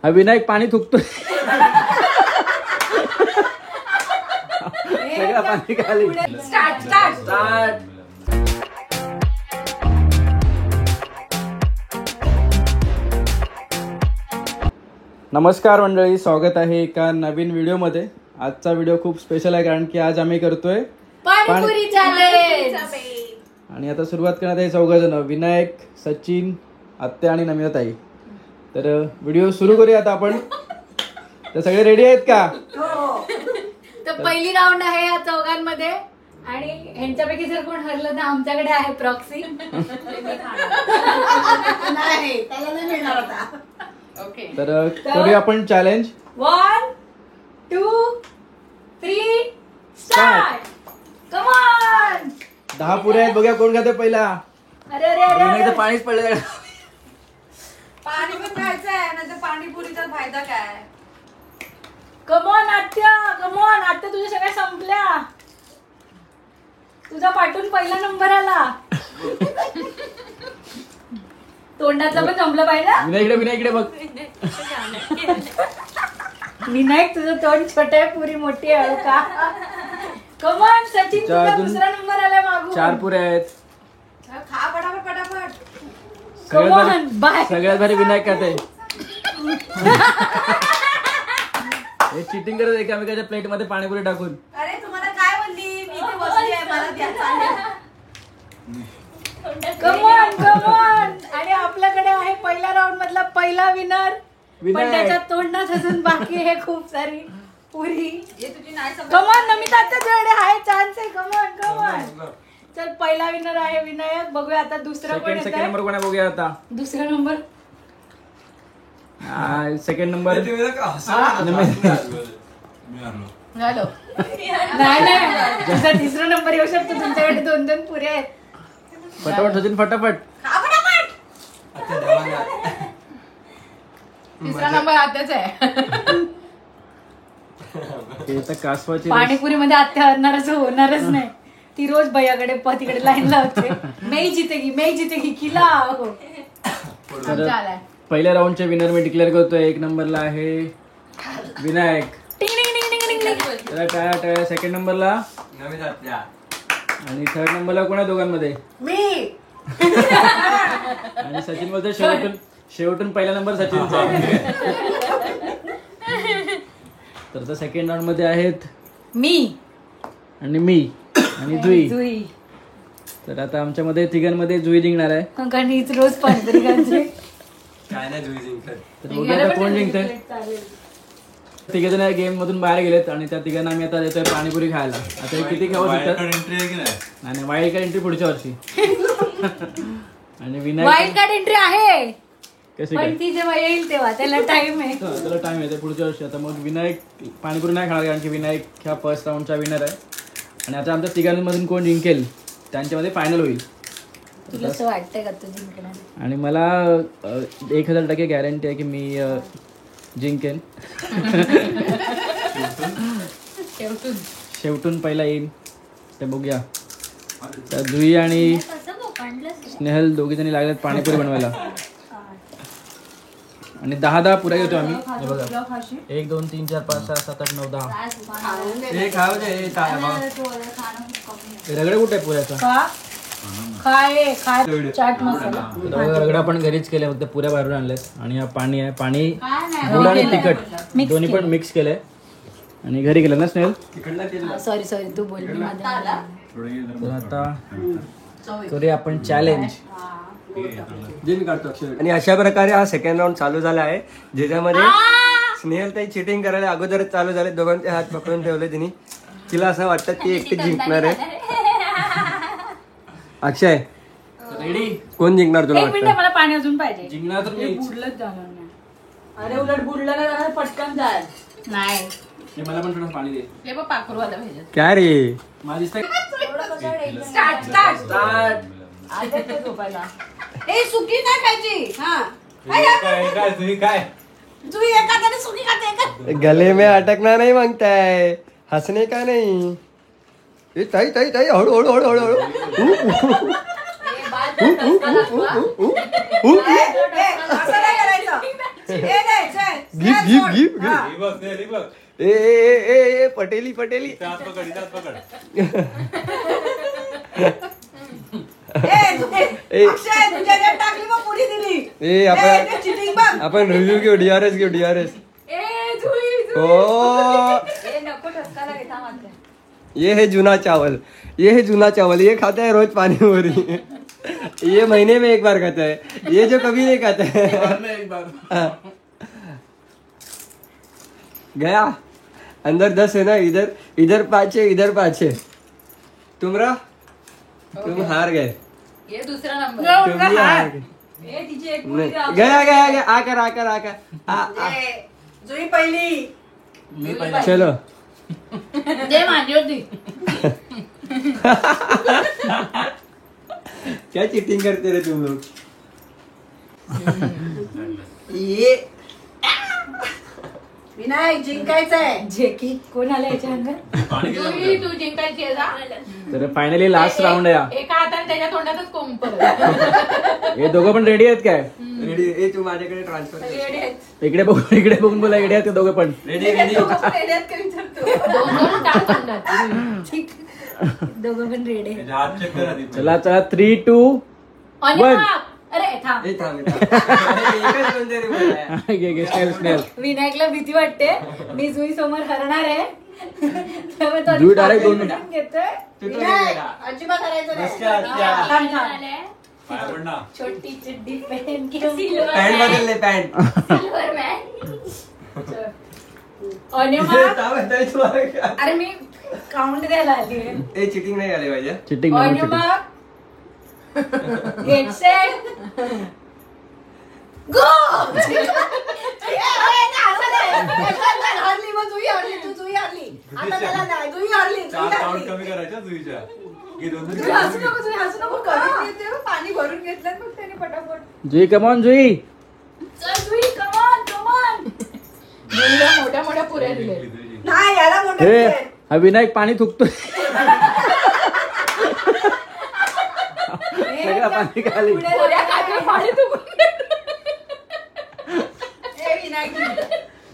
हा विनायक पाणी थुकतोय. सगळं पाणी खाली. स्टार्ट. नमस्कार मंडळी, स्वागत आहे एका नवीन व्हिडिओमध्ये. आजचा व्हिडिओ खूप स्पेशल आहे कारण की आज आम्ही करतोय पाणीपुरी चॅलेंज. आणि आता सुरुवात करण्यात आहे चौघजण, विनायक, सचिन, आत्या आणि नमिताताई. तर व्हिडिओ सुरू करूया आता आपण. तर सगळे रेडी आहेत का? तर पहिली राऊंड आहे या चौघांमध्ये आणि ह्यांच्यापैकी जर कोण हरलं तर आमच्याकडे आहे प्रॉक्सी. नाही त्याला नाही मिळणार आता. ओके, तर करूया आपण चॅलेंज. 1 2 3 स्टार्ट. Come on. 10 पुऱ्या आहेत, बघूया कोण खाते पहिला. अरे अरे अरे विनायकचं पाणीच पडलं. पाणी पण खायचं आहे ना, तर पाणीपुरीचा फायदा काय? कम ऑन आत्या, कम ऑन आत्या, तुझ्या सगळ्या संपल्या. तुझा पाठून पहिला नंबर आला. तोंडाचं पण जमलं पाहिजे. विनायकडे बघ. विनायक तुझं तोंड छोट आहे, पुरी मोठी आहे का? कम ऑन सचिन, तुझा दुसरा नंबर आलाय मागून. 4 पुऱ्या आहेत. खा पटापट पटापट. सगळ्यात भारी विनायक खाते. हे चिटिंग करत एकामेकाच्या प्लेट मध्ये पाणीपुरी टाकून. अरे तुम्हाला काय म्हणली मी, इथे बसली आहे, मला द्या चालेल. Come on. आणि आपल्याकडे आहे पहिल्या राऊंड मधला पहिला विनर. पण त्याच्या तोंडात अजून बाकी आहे खूप सारी पुरी. हे तुझी नाही समज. कम ऑन नमिता, तुझ्याकडे आहे चान्स आहे. Come on. चल, पहिला विनर आहे विनायक. बघूया आता दुसरा कोण सेकंड येतंय. नंबर कोण आहे बघूया आता. दुसरा नंबर सेकंड नंबर नाही. तुझा तिसरा नंबर येऊ शकतो. तुमच्याकडे 2-2 पुऱ्या आहेत. फटाफट सचिन, फटाफट. खा पटापट. तिसरा नंबर आत्याचा आहे. कासवाची पाणीपुरी मध्ये आत्या हरणारच होणारच नाही. ती रोज भैयाकडे तिकडे लाईन लावते. मैं जितेगी किला. पहिल्या राऊंडचे विनर मी डिक्लेअर करतोय. 1 नंबरला आहे विनायक. त्याला टाळ्या. सेकंड नंबरला आणि थर्ड नंबरला कोण आहे दोघांमध्ये? मी. आणि सचिन बोलतोय शेवटून पहिला नंबर सचिनचा. तर सेकंड राऊंड मध्ये आहेत मी आणि जुई. तर आता आमच्यामध्ये तिघांमध्ये जुई जिंकणार आहे. कारण हीच रोज पाणीपुरी खाते. काय नाही जुई जिंकत. तर बघूया आता कोण जिंकतंय. तिघजण गेम मधून बाहेर गेलेत आणि त्या तिघांना आम्ही आता देतोय पाणीपुरी खायला. आता हे किती खाऊ शकतात? नाही, वाईल्ड कार्ड एंट्री पुढच्या वर्षी. आणि विनायक वाईल्ड कार्ड एंट्री आहे, कशी पण ती जेव्हा येईल तेव्हा त्याला टाइम आहे. त्याला टाइम आहे पुढच्या वर्षी. आता मग विनायक पाणीपुरी नाही खाणार कारण की विनायक ह्या फर्स्ट राऊंडचा विनर आहे. आणि आता आमच्या तिघांमधून कोण जिंकेल त्यांच्यामध्ये फायनल होईल. तुला असं वाटतंय का तू जिंकणार? आणि मला 1000% गॅरंटी आहे की मी जिंकेन. शेवटून पहिला येईल ते बघूया. तर जुई आणि स्नेहल दोघी जणी लागल्यात पाणीपुरी बनवायला. आणि 10 पुऱ्या घेतो आम्ही. हे बघा, 1 2 3 4 5 6 7 8 9 10. रगडा कुठे आहे पुऱ्याचा? चाट मसाला रगडा पण घरीच केलाय, फक्त पुऱ्या बाहेरून आणल्यात. आणि हा पाणी आहे, पाणी गोड आणि तिखट दोन्ही पण मिक्स केलंय आणि घरी केलं ना स्नेहल. सॉरी तू बोल. तर आता करूया आपण चॅलेंज. आणि अशा प्रकारे हा सेकंड राऊंड चालू झाला आहे, ज्याच्यामध्ये स्नेहल ताई चिटिंग करायला अगोदरच चालू झाले. दोघांचे हात पकडून ठेवले तिने. तिला असं वाटतं ती एकटी जिंकणार आहे. अक्षय, रेडी? कोण जिंकणार तुला वाटतं? मला पाणी अजून पाहिजे. जिंकणार तर मी. बुडलंच जाणार नाही. अरे उलट बुडलं ना, पटकन जाय. नाही, मला पण थोडं पाणी दे. हे बघ पाखरू आला पाहिजे. काय रे, मला दिसतंय. स्टार्ट. आता झोपायला. ए सुकी नाही खायची. हा काय तू एखाद्याने सुकी खाते का? गले में अटकना नहीं मांगताय, हंसने का नहीं. ए ताई हळू हळू हळू हळू असं नाही करायचं. ए पटेली आपण रिव्ह्यू घेऊ DRS हो ये है जुना चावल ये खाता है रोज पानी पूरी ये महीने में एक बार खाता है ये जो कभी नहीं खाता है एक बार गया अंदर 10 है ना इधर 5 है इधर 5 है तुम हार गए ये दूसरा नंबर तुम भी हार गए गया आकर जुई पहिली मी पहिला चलो दे माझी होती. क्या चीटिंग करते रहे तुम लोग विनायक जिंकायचंय जेकी कोण आलं याच्या अंगात? जुई तू जिंकायची आहे जा. तर फायनली लास्ट राऊंड आहे एका हाताने त्याच्या तोंडातच कोंब पडत. हे दोघं पण रेडी आहेत काय? रेडी ए तू माझ्याकडे ट्रान्सफर रेडी आहेत. इकडे बघून बोला रेडी आहेत ते दोघं पण. रेडी रेडी आहेत का विचारतो. दोन टाक तोंडात. ठीक दोघं पण रेडी. चला 3, 2, 1 अरे थांब. स्नेल विनायकला भीती वाटते मी जुई समोर हरणार आहे त्यामुळे तो जुई direct दोन घेतोय. विनायक, अजिबात करायचं नाही. थांब, थांब. छोटी चिड्डी पहन के पॅन्ट बदलले पॅन्ट अनिमा अरे मी काउंट द्यायला आली आहे. ए चिटिंग नाही आले पाहिजे चिटिंग अनिमा गेट सेट गो. हारली मग जुई हारली तू जुई हारली आता त्याला नाही जुई हारली कमी करायच्या जुईच्या हसू नको जुई हसू नको करून घेते पाणी भरून घेतलं मग त्याने पटापट जुई कमॉन जुई चल जुई कम ऑन जुईला मोठ्या मोठ्या पुऱ्या दिल्या नाही याला मोठ्या हे पुऱ्या. हा विनायक पाणी थुकतोय सगळं पाणी खाली. पुऱ्या खाली पाणी तू विनायक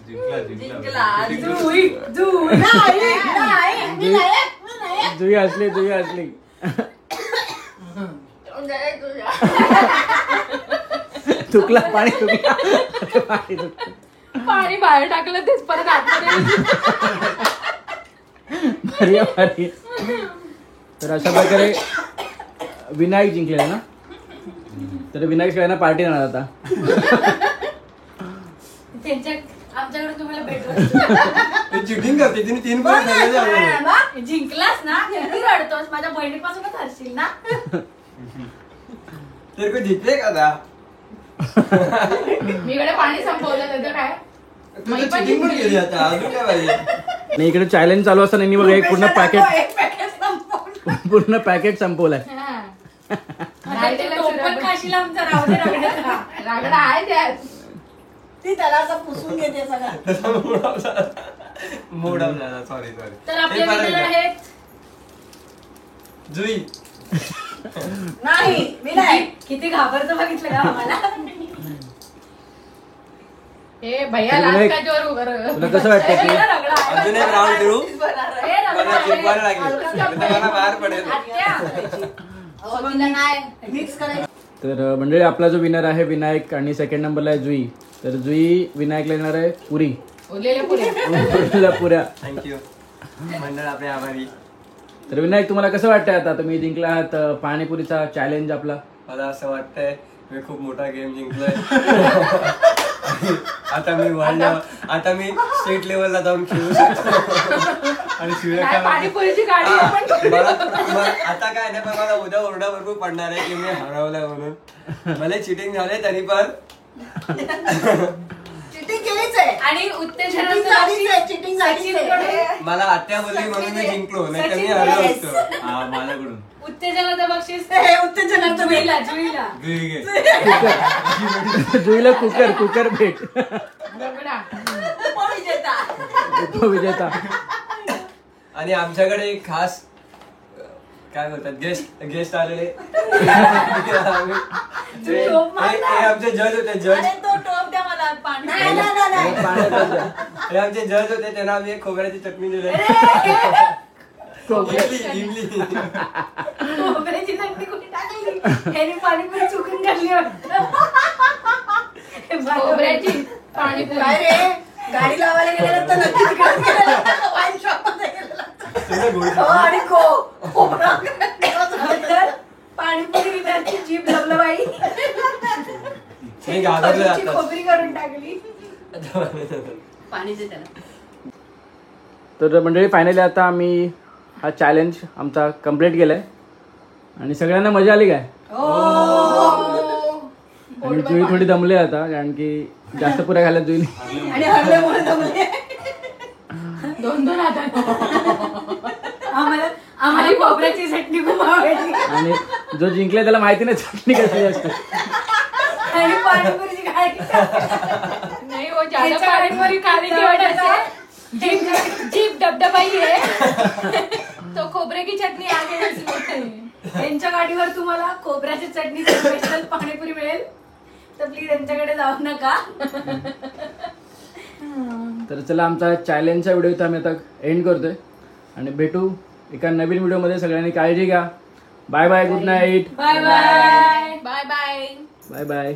जिंकला जुई जुई नाही विनायक जुई हसली थुकला पाणी थुकला पाणी बाहेर टाकलं तेच परत आतमध्ये भारी. तर अशा प्रकारे विनायक जिंकलेला ना. तर विनायक सगळ्यांना पार्टी देणार आता. त्यांच्या आमच्याकडे तुम्हाला भेटू चिटिंग करते तिने 3 पॉईंट जिंकलास ना किती रडतोस माझ्या बहिणीपासूनच हरशील ना. तेरे को जीतले का था मी कडे पाणी संपवलं त्याचं काय तू चिटिंग पण केली आता अजून काय पाहिजे आणि इकडे चॅलेंज चालू असताना यांनी बघा एक पूर्ण पॅकेट संपवलाय. नाही ते टोपण खाशील आमचा राहू दे रगड्याचा. रागडा आहे त्यात ती त्याला असं पुसून घेते सगळं. मूड ऑफ झाला सॉरी तर आपले विनर आहेत जुई नाही विनायक. किती घाबरतो बघितलं का आम्हाला. हे भैया लास्ट का जोर उभं राहिलं. तुला कसं वाटतं की रगडा आहे. अजून एक राऊंड खेळू हे रगडा मला आहे. जिंकवायला लागेल मला बाहेर पडेल आत्या. तिला नाही मिक्स करायचं. तर मंडळी आपला जो विनर आहे विनायक आणि सेकंड नंबरला आहे जुई. तर जुई विनायकला येणार आहे पुरी उरलेल्या पुऱ्या. थँक्यू मंडळ आपले आभारी. तर विनायक तुम्हाला कसं वाटतंय आता तुम्ही जिंकला आहात पाणीपुरीचा चॅलेंज आपला. मला असं वाटतंय मी खूप मोठा गेम जिंकलोय आता मी स्टेट लेवलला जाऊन खेळू शकतो आणि काय पाणीपुरीची गाडी आपण मला आता काय नाही पण मला उद्या ओरडा भरपूर पडणार आहे की मी हरवलंय म्हणून. मला चिटिंग झाले तरी पण चिटिंग केलीच आहे आणि चिटिंग झाली मला आत्या बोलली म्हणून मी जिंकलो नाही तर मी हरलो असतो. माझ्याकडून उत्तेजनाचं बक्षीस उत्तेजनाचं जुईला जुईला कुकर भेट उपविजेता. आणि आमच्याकडे एक खास काय बोलतात गेस्ट आलेले हे आमचे जज होते जज. तो टोप द्या मला देतात पाणी पाण्यातच द्या. हे आमचे जज होते त्यांना आम्ही एक खोबऱ्याची चटणी दिली खोबऱ्याची चटणी कुठे टाकली ह्याने पाणीपुरी चुकून काढली वाटतं खोबऱ्याची पाणीपुरी. काय रे गाडी लावायला गेलेलं तर नक्की तिकडेच गेलेलं. वाईन शॉपमध्ये गेलेलं. हो, आणि खोबरा नंतर पाणीपुरी विनाची जीभ लवलवाई घाबरले खजूरची जातात. खोबरी करून टाकली. पाणी दे त्याला. तर मंडळी फायनली आता आम्ही हा चॅलेंज आमचा कम्प्लीट केलाय आणि सगळ्यांना मजा आली काय आणि जुई थोडी दमली आता कारण की जास्त पुऱ्या खाल्ल्या जुईने आणि हरल्यामुळे जमले. 2-2 हातात. आम्हाला खोबऱ्याची चटणी खूप आवडली आणि जो जिंकलाय त्याला माहिती नाही चटणी कसली असते. आणि पाणीपुरीची गाडी नाही हो, ज्यादा पाणीपुरी खाली ठेवायची जीप डबडबाई आहे तो खोबरे की चटणी आगे त्यांच्या गाडीवर तुम्हाला खोबऱ्याची चटणी स्पेशल पाणीपुरी मिळेल तर प्लीज त्यांच्याकडे जाऊ नका. तर चला आमचा चॅलेंजचा व्हिडिओ इथं आम्ही आता एंड करतोय आणि भेटू एका नवीन व्हिडिओमध्ये. सगळ्यांनी काळजी घ्या. Bye bye. Good night. Bye bye. Bye bye. Bye bye.